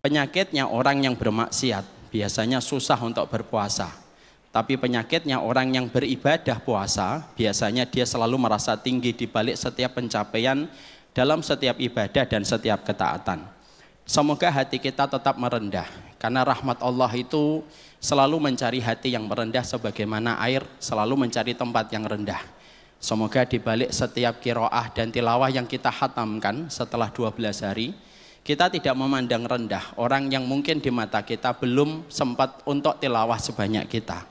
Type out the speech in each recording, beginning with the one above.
Penyakitnya orang yang bermaksiat biasanya susah untuk berpuasa. Tapi penyakitnya orang yang beribadah puasa, biasanya dia selalu merasa tinggi di balik setiap pencapaian dalam setiap ibadah dan setiap ketaatan. Semoga hati kita tetap merendah, karena rahmat Allah itu selalu mencari hati yang merendah sebagaimana air selalu mencari tempat yang rendah. Semoga di balik setiap qiraah dan tilawah yang kita khatamkan setelah 12 hari, kita tidak memandang rendah orang yang mungkin di mata kita belum sempat untuk tilawah sebanyak kita.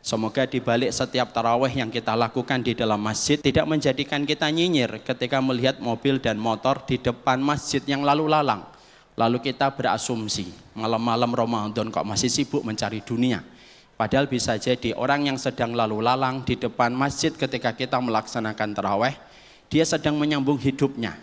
Semoga di balik setiap tarawih yang kita lakukan di dalam masjid tidak menjadikan kita nyinyir ketika melihat mobil dan motor di depan masjid yang lalu lalang. Lalu kita berasumsi, malam-malam Ramadan kok masih sibuk mencari dunia. Padahal bisa jadi orang yang sedang lalu lalang di depan masjid ketika kita melaksanakan tarawih, dia sedang menyambung hidupnya.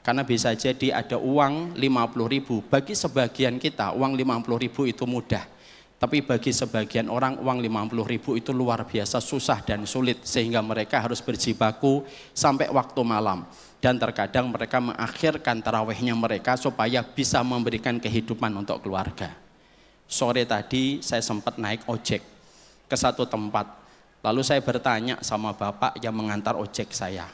Karena bisa jadi ada uang 50.000, bagi sebagian kita uang 50.000 itu mudah. Tapi bagi sebagian orang uang 50.000 itu luar biasa susah dan sulit, sehingga mereka harus berjibaku sampai waktu malam. Dan terkadang mereka mengakhirkan tarawihnya mereka supaya bisa memberikan kehidupan untuk keluarga. Sore tadi saya sempat naik ojek ke satu tempat. Lalu saya bertanya sama bapak yang mengantar ojek saya,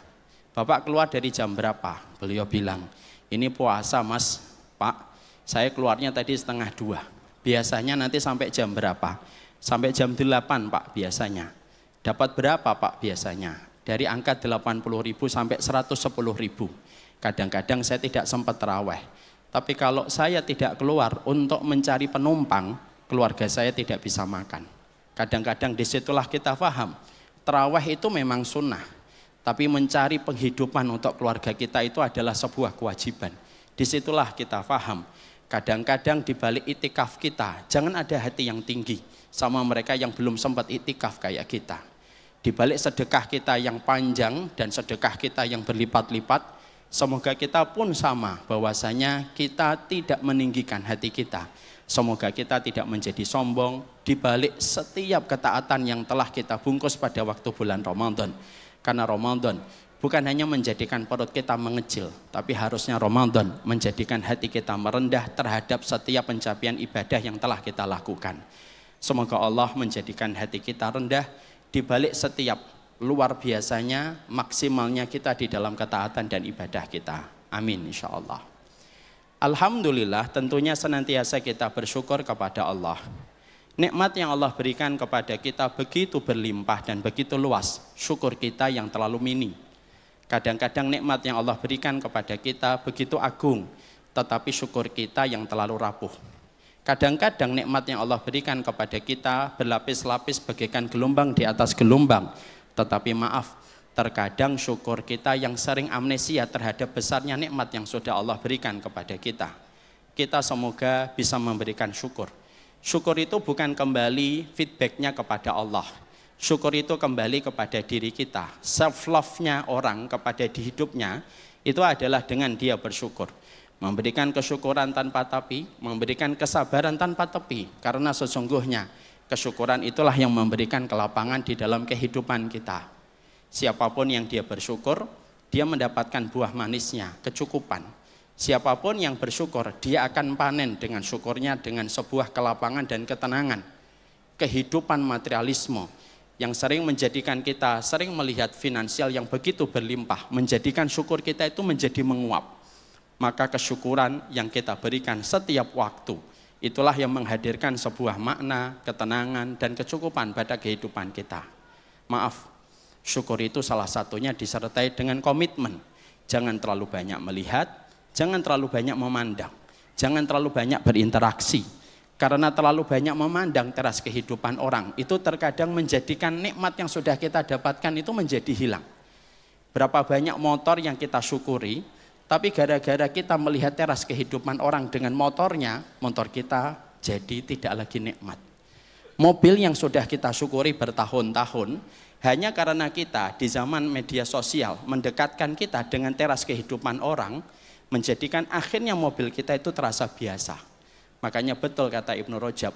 "Bapak keluar dari jam berapa?" Beliau bilang, "Ini puasa mas, Pak. Saya keluarnya tadi 1:30. Biasanya nanti sampai jam berapa?" "Sampai jam 8 Pak biasanya." "Dapat berapa Pak biasanya?" "Dari angka 80.000 sampai 110.000. Kadang-kadang saya tidak sempat tarawih. Tapi kalau saya tidak keluar untuk mencari penumpang, keluarga saya tidak bisa makan." Kadang-kadang disitulah kita paham, tarawih itu memang sunnah. Tapi mencari penghidupan untuk keluarga kita itu adalah sebuah kewajiban. Disitulah kita paham. Kadang-kadang di balik itikaf kita, jangan ada hati yang tinggi sama mereka yang belum sempat itikaf kayak kita. Di balik sedekah kita yang panjang dan sedekah kita yang berlipat-lipat, semoga kita pun sama bahwasanya kita tidak meninggikan hati kita. Semoga kita tidak menjadi sombong di balik setiap ketaatan yang telah kita bungkus pada waktu bulan Ramadan. Karena Ramadan bukan hanya menjadikan perut kita mengecil, tapi harusnya Ramadan menjadikan hati kita merendah terhadap setiap pencapaian ibadah yang telah kita lakukan. Semoga Allah menjadikan hati kita rendah di balik setiap luar biasanya, maksimalnya kita di dalam ketaatan dan ibadah kita. Amin insyaallah. Alhamdulillah, tentunya senantiasa kita bersyukur kepada Allah. Nikmat yang Allah berikan kepada kita begitu berlimpah dan begitu luas, syukur kita yang terlalu minim. Kadang-kadang nikmat yang Allah berikan kepada kita begitu agung, tetapi syukur kita yang terlalu rapuh. Kadang-kadang nikmat yang Allah berikan kepada kita berlapis-lapis bagaikan gelombang di atas gelombang, tetapi maaf, terkadang syukur kita yang sering amnesia terhadap besarnya nikmat yang sudah Allah berikan kepada kita. Kita semoga bisa memberikan syukur. Syukur itu bukan kembali feedbacknya kepada Allah. Syukur itu kembali kepada diri kita. Self love-nya orang kepada di hidupnya itu adalah dengan dia bersyukur. Memberikan kesyukuran tanpa tapi, memberikan kesabaran tanpa tepi. Karena sesungguhnya kesyukuran itulah yang memberikan kelapangan di dalam kehidupan kita. Siapapun yang dia bersyukur, dia mendapatkan buah manisnya, kecukupan. Siapapun yang bersyukur, dia akan panen dengan syukurnya dengan sebuah kelapangan dan ketenangan. Kehidupan materialisme yang sering menjadikan kita sering melihat finansial yang begitu berlimpah, menjadikan syukur kita itu menjadi menguap. Maka kesyukuran yang kita berikan setiap waktu, itulah yang menghadirkan sebuah makna, ketenangan, dan kecukupan pada kehidupan kita. Maaf, syukur itu salah satunya disertai dengan komitmen. Jangan terlalu banyak melihat, jangan terlalu banyak memandang, jangan terlalu banyak berinteraksi. Karena terlalu banyak memandang teras kehidupan orang, itu terkadang menjadikan nikmat yang sudah kita dapatkan itu menjadi hilang. Berapa banyak motor yang kita syukuri, tapi gara-gara kita melihat teras kehidupan orang dengan motornya, motor kita jadi tidak lagi nikmat. Mobil yang sudah kita syukuri bertahun-tahun, hanya karena kita di zaman media sosial mendekatkan kita dengan teras kehidupan orang, menjadikan akhirnya mobil kita itu terasa biasa. Makanya betul kata Ibnu Rajab,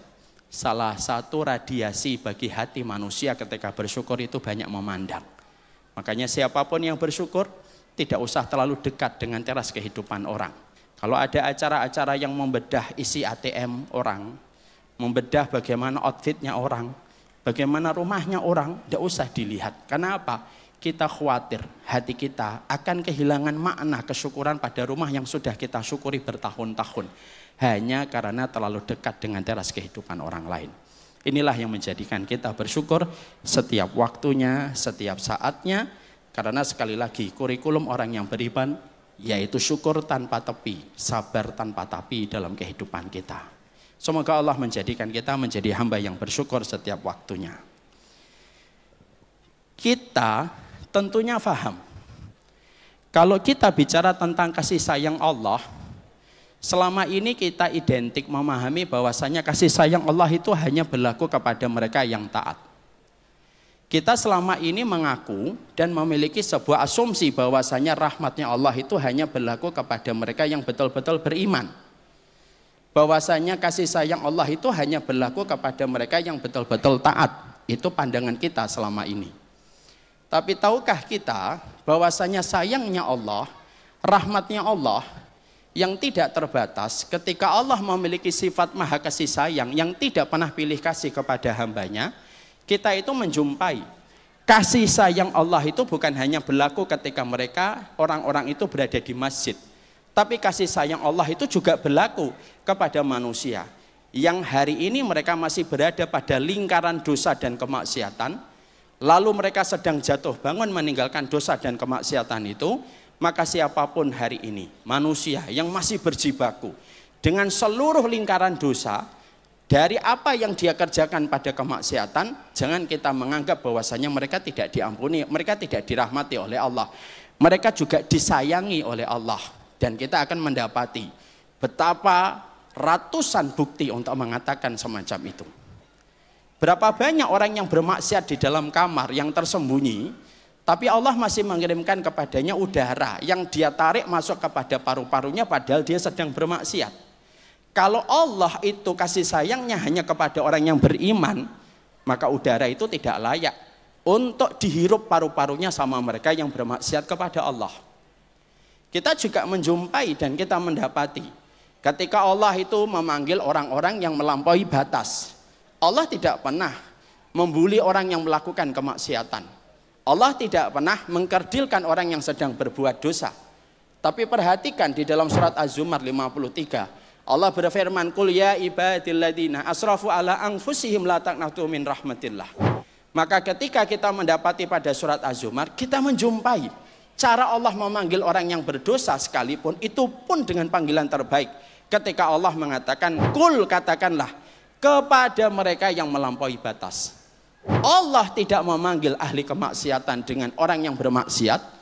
salah satu radiasi bagi hati manusia ketika bersyukur itu banyak memandang. Makanya siapapun yang bersyukur tidak usah terlalu dekat dengan teras kehidupan orang. Kalau ada acara-acara yang membedah isi ATM orang, membedah bagaimana outfitnya orang, bagaimana rumahnya orang, tidak usah dilihat. Karena apa? Kita khawatir hati kita akan kehilangan makna kesyukuran pada rumah yang sudah kita syukuri bertahun-tahun. Hanya karena terlalu dekat dengan teras kehidupan orang lain. Inilah yang menjadikan kita bersyukur setiap waktunya, setiap saatnya. Karena sekali lagi kurikulum orang yang beriman yaitu syukur tanpa tepi, sabar tanpa tapi dalam kehidupan kita. Semoga Allah menjadikan kita menjadi hamba yang bersyukur setiap waktunya. Kita tentunya paham, kalau kita bicara tentang kasih sayang Allah, selama ini kita identik memahami bahwasanya kasih sayang Allah itu hanya berlaku kepada mereka yang taat. Kita selama ini mengaku dan memiliki sebuah asumsi bahwasanya rahmatnya Allah itu hanya berlaku kepada mereka yang betul-betul beriman. Bahwasanya kasih sayang Allah itu hanya berlaku kepada mereka yang betul-betul taat. Itu pandangan kita selama ini. Tapi tahukah kita bahwasanya sayangnya Allah, rahmatnya Allah yang tidak terbatas, ketika Allah memiliki sifat maha kasih sayang yang tidak pernah pilih kasih kepada hambanya, kita itu menjumpai kasih sayang Allah itu bukan hanya berlaku ketika mereka orang-orang itu berada di masjid, tapi kasih sayang Allah itu juga berlaku kepada manusia yang hari ini mereka masih berada pada lingkaran dosa dan kemaksiatan, lalu mereka sedang jatuh bangun meninggalkan dosa dan kemaksiatan itu. Maka siapapun hari ini manusia yang masih berjibaku dengan seluruh lingkaran dosa, dari apa yang dia kerjakan pada kemaksiatan, jangan kita menganggap bahwasanya mereka tidak diampuni, mereka tidak dirahmati oleh Allah. Mereka juga disayangi oleh Allah. Dan kita akan mendapati betapa ratusan bukti untuk mengatakan semacam itu. Berapa banyak orang yang bermaksiat di dalam kamar yang tersembunyi, tapi Allah masih mengirimkan kepadanya udara yang dia tarik masuk kepada paru-parunya padahal dia sedang bermaksiat. Kalau Allah itu kasih sayangnya hanya kepada orang yang beriman, maka udara itu tidak layak untuk dihirup paru-parunya sama mereka yang bermaksiat kepada Allah. Kita juga menjumpai dan kita mendapati ketika Allah itu memanggil orang-orang yang melampaui batas. Allah tidak pernah membuli orang yang melakukan kemaksiatan. Allah tidak pernah mengkerdilkan orang yang sedang berbuat dosa. Tapi perhatikan di dalam surat Az-Zumar 53, Allah berfirman, "Qul ya ibadilladzina asrafu ala anfusihim la taqnatu min rahmatillah." Maka ketika kita mendapati pada surat Az-Zumar, kita menjumpai cara Allah memanggil orang yang berdosa sekalipun, itu pun dengan panggilan terbaik. Ketika Allah mengatakan, "Qul," katakanlah kepada mereka yang melampaui batas. Allah tidak memanggil ahli kemaksiatan dengan orang yang bermaksiat.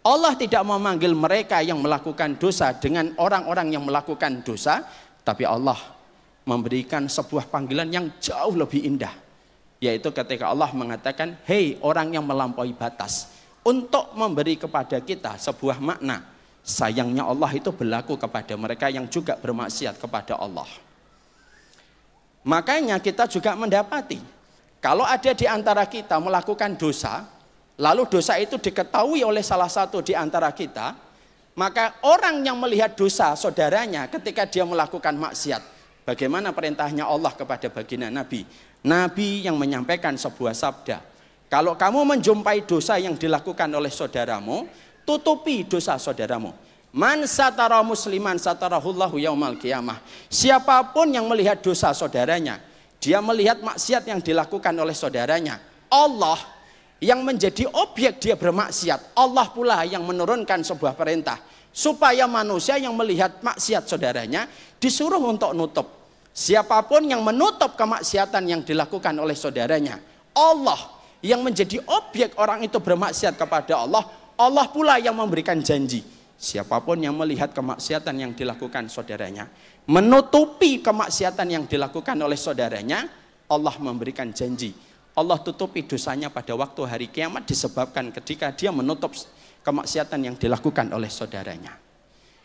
Allah tidak memanggil mereka yang melakukan dosa dengan orang-orang yang melakukan dosa, tapi Allah memberikan sebuah panggilan yang jauh lebih indah, yaitu ketika Allah mengatakan, "Hei orang yang melampaui batas," untuk memberi kepada kita sebuah makna sayangnya Allah itu berlaku kepada mereka yang juga bermaksiat kepada Allah. Makanya kita juga mendapati kalau ada di antara kita melakukan dosa, lalu dosa itu diketahui oleh salah satu di antara kita, maka orang yang melihat dosa saudaranya ketika dia melakukan maksiat, bagaimana perintahnya Allah kepada baginda Nabi? Nabi yang menyampaikan sebuah sabda, kalau kamu menjumpai dosa yang dilakukan oleh saudaramu, tutupi dosa saudaramu. Man satara musliman satarahullahu yaumal qiyamah. Siapapun yang melihat dosa saudaranya, dia melihat maksiat yang dilakukan oleh saudaranya, Allah yang menjadi objek dia bermaksiat, Allah pula yang menurunkan sebuah perintah supaya manusia yang melihat maksiat saudaranya disuruh untuk nutup. Siapapun yang menutup kemaksiatan yang dilakukan oleh saudaranya, Allah yang menjadi objek orang itu bermaksiat kepada Allah, Allah pula yang memberikan janji. Siapapun yang melihat kemaksiatan yang dilakukan saudaranya, menutupi kemaksiatan yang dilakukan oleh saudaranya, Allah memberikan janji. Allah tutupi dosanya pada waktu hari kiamat disebabkan ketika dia menutup kemaksiatan yang dilakukan oleh saudaranya.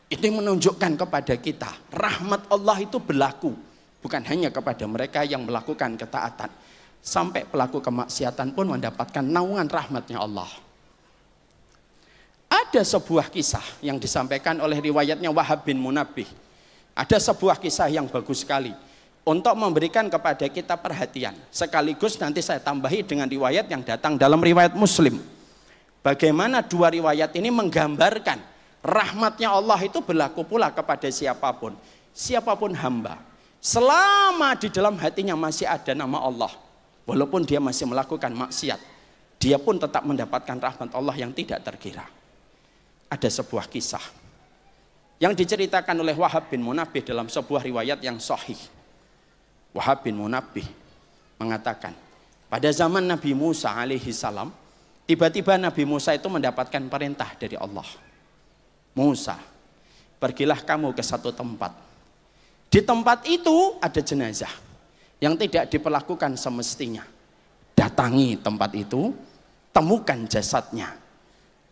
Itu menunjukkan kepada kita rahmat Allah itu berlaku bukan hanya kepada mereka yang melakukan ketaatan, sampai pelaku kemaksiatan pun mendapatkan naungan rahmatnya Allah. Ada sebuah kisah yang disampaikan oleh riwayatnya Wahab bin Munabbih. Ada sebuah kisah yang bagus sekali untuk memberikan kepada kita perhatian. Sekaligus nanti saya tambahi dengan riwayat yang datang dalam riwayat Muslim. Bagaimana dua riwayat ini menggambarkan rahmatnya Allah itu berlaku pula kepada siapapun. Siapapun hamba. Selama di dalam hatinya masih ada nama Allah. Walaupun dia masih melakukan maksiat, dia pun tetap mendapatkan rahmat Allah yang tidak terkira. Ada sebuah kisah yang diceritakan oleh Wahab bin Munabbih dalam sebuah riwayat yang sahih. Wahab bin Munabbih mengatakan, pada zaman Nabi Musa alaihi salam, tiba-tiba Nabi Musa itu mendapatkan perintah dari Allah. Musa, pergilah kamu ke satu tempat. Di tempat itu ada jenazah yang tidak diperlakukan semestinya. Datangi tempat itu, temukan jasadnya.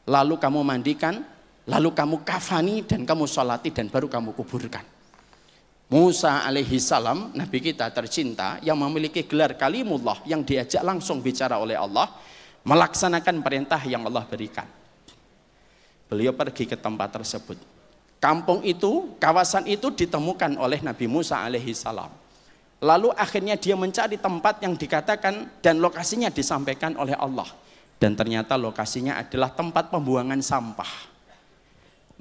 Lalu kamu mandikan, lalu kamu kafani dan kamu sholati dan baru kamu kuburkan. Musa alaihi salam, Nabi kita tercinta yang memiliki gelar kalimullah, yang diajak langsung bicara oleh Allah, melaksanakan perintah yang Allah berikan. Beliau pergi ke tempat tersebut. Kampung itu, kawasan itu ditemukan oleh Nabi Musa alaihi salam. Lalu akhirnya dia mencari tempat yang dikatakan dan lokasinya disampaikan oleh Allah. Dan ternyata lokasinya adalah tempat pembuangan sampah.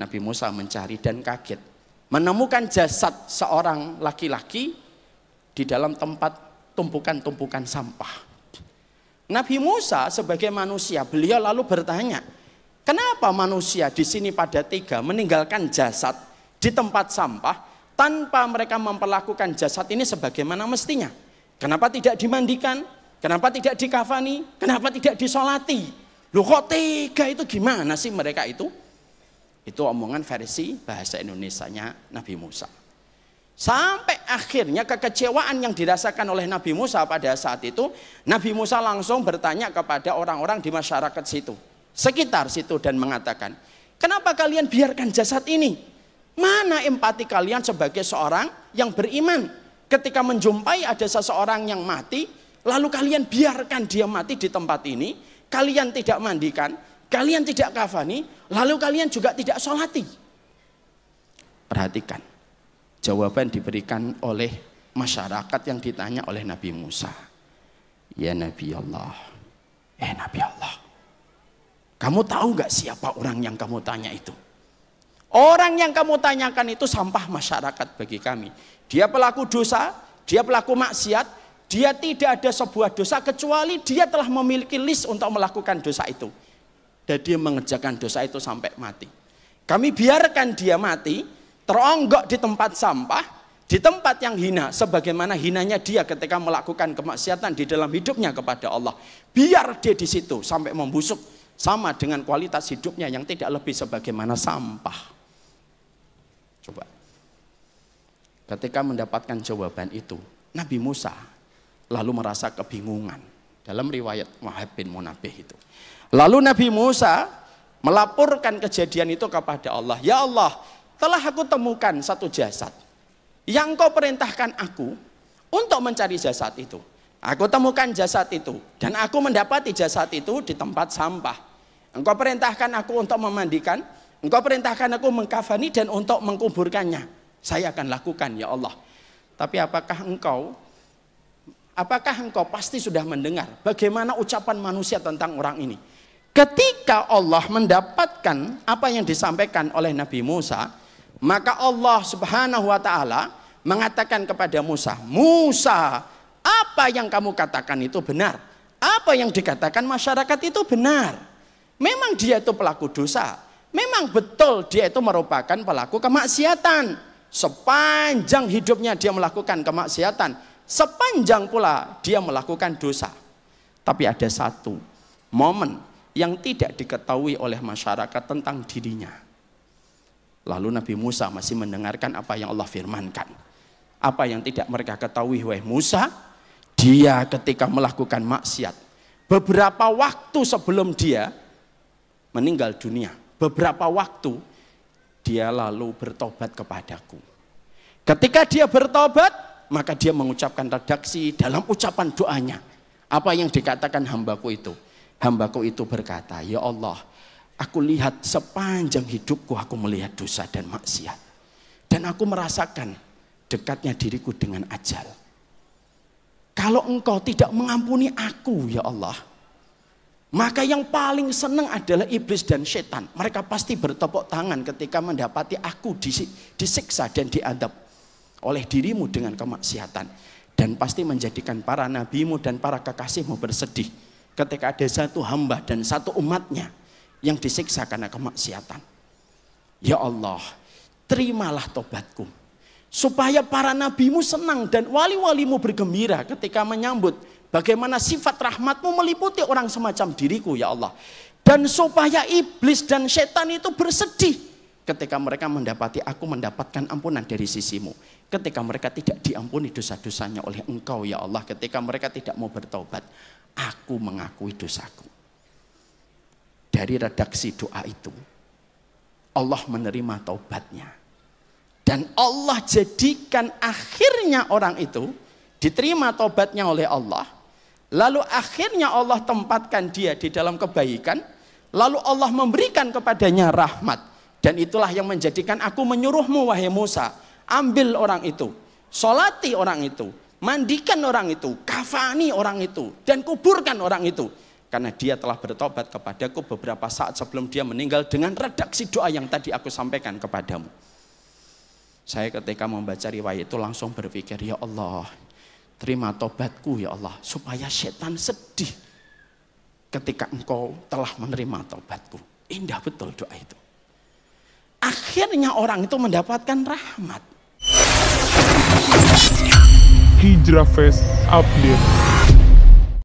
Nabi Musa mencari dan kaget. Menemukan jasad seorang laki-laki di dalam tempat tumpukan-tumpukan sampah. Nabi Musa sebagai manusia, beliau lalu bertanya, kenapa manusia di sini pada tega meninggalkan jasad di tempat sampah tanpa mereka memperlakukan jasad ini sebagaimana mestinya? Kenapa tidak dimandikan? Kenapa tidak dikafani? Kenapa tidak disolati? Loh kok tega itu, gimana sih mereka itu? Itu omongan versi bahasa Indonesianya Nabi Musa. Sampai akhirnya kekecewaan yang dirasakan oleh Nabi Musa pada saat itu, Nabi Musa langsung bertanya kepada orang-orang di masyarakat situ, sekitar situ, dan mengatakan, kenapa kalian biarkan jasad ini? Mana empati kalian sebagai seorang yang beriman ketika menjumpai ada seseorang yang mati, lalu kalian biarkan dia mati di tempat ini, kalian tidak mandikan, kalian tidak kafani, lalu kalian juga tidak sholati. Perhatikan, jawaban diberikan oleh masyarakat yang ditanya oleh Nabi Musa. Ya Nabi Allah, Nabi Allah, kamu tahu gak siapa orang yang kamu tanya itu? Orang yang kamu tanyakan itu sampah masyarakat bagi kami. Dia pelaku dosa, dia pelaku maksiat, dia tidak ada sebuah dosa kecuali dia telah memiliki list untuk melakukan dosa itu. Dan dia mengerjakan dosa itu sampai mati. Kami biarkan dia mati, teronggok di tempat sampah, di tempat yang hina, sebagaimana hinanya dia ketika melakukan kemaksiatan di dalam hidupnya kepada Allah. Biar dia di situ sampai membusuk, sama dengan kualitas hidupnya yang tidak lebih sebagaimana sampah. Coba. Ketika mendapatkan jawaban itu, Nabi Musa lalu merasa kebingungan. Dalam riwayat Wahab bin Munabbih itu. Lalu Nabi Musa melaporkan kejadian itu kepada Allah. Ya Allah, telah aku temukan satu jasad yang kau perintahkan aku untuk mencari jasad itu. Aku temukan jasad itu dan aku mendapati jasad itu di tempat sampah. Engkau perintahkan aku untuk memandikan, engkau perintahkan aku mengkafani dan untuk mengkuburkannya. Saya akan lakukan ya Allah. Tapi apakah engkau pasti sudah mendengar bagaimana ucapan manusia tentang orang ini? Ketika Allah mendapatkan apa yang disampaikan oleh Nabi Musa, maka Allah Subhanahu wa ta'ala mengatakan kepada Musa, Musa, apa yang kamu katakan itu benar. Apa yang dikatakan masyarakat itu benar. Memang dia itu pelaku dosa. Memang betul dia itu merupakan pelaku kemaksiatan. Sepanjang hidupnya dia melakukan kemaksiatan, sepanjang pula dia melakukan dosa. Tapi ada satu momen yang tidak diketahui oleh masyarakat tentang dirinya. Lalu Nabi Musa masih mendengarkan apa yang Allah firmankan. Apa yang tidak mereka ketahui, wahai Musa, dia ketika melakukan maksiat, beberapa waktu sebelum dia meninggal dunia, beberapa waktu dia lalu bertobat kepadaku. Ketika dia bertobat, maka dia mengucapkan redaksi dalam ucapan doanya. Apa yang dikatakan hambaku itu? Hambaku itu berkata, ya Allah, Aku lihat sepanjang hidupku aku melihat dosa dan maksiat. Dan aku merasakan dekatnya diriku dengan ajal. Kalau engkau tidak mengampuni aku ya Allah, maka yang paling senang adalah iblis dan setan. Mereka pasti bertepuk tangan ketika mendapati aku disiksa dan diadab oleh dirimu dengan kemaksiatan. Dan pasti menjadikan para nabimu dan para kekasihmu bersedih ketika ada satu hamba dan satu umatnya yang disiksa karena kemaksiatan. Ya Allah, terimalah tobatku, supaya para nabimu senang dan wali-walimu bergembira ketika menyambut bagaimana sifat rahmatmu meliputi orang semacam diriku ya Allah. Dan supaya iblis dan setan itu bersedih ketika mereka mendapati aku mendapatkan ampunan dari sisimu. Ketika mereka tidak diampuni dosa-dosanya oleh engkau ya Allah. Ketika mereka tidak mau bertobat, aku mengakui dosaku. Dari redaksi doa itu, Allah menerima taubatnya. Dan Allah jadikan akhirnya orang itu diterima taubatnya oleh Allah. Lalu akhirnya Allah tempatkan dia di dalam kebaikan. Lalu Allah memberikan kepadanya rahmat. Dan itulah yang menjadikan aku menyuruhmu wahai Musa, ambil orang itu, solati orang itu, mandikan orang itu, kafani orang itu, dan kuburkan orang itu. Karena dia telah bertobat kepadaku beberapa saat sebelum dia meninggal dengan redaksi doa yang tadi aku sampaikan kepadamu. Saya ketika membaca riwayat itu langsung berpikir, ya Allah, terima tobatku ya Allah, supaya setan sedih ketika engkau telah menerima tobatku. Indah betul doa itu. Akhirnya orang itu mendapatkan rahmat. Hijrah Fest Update.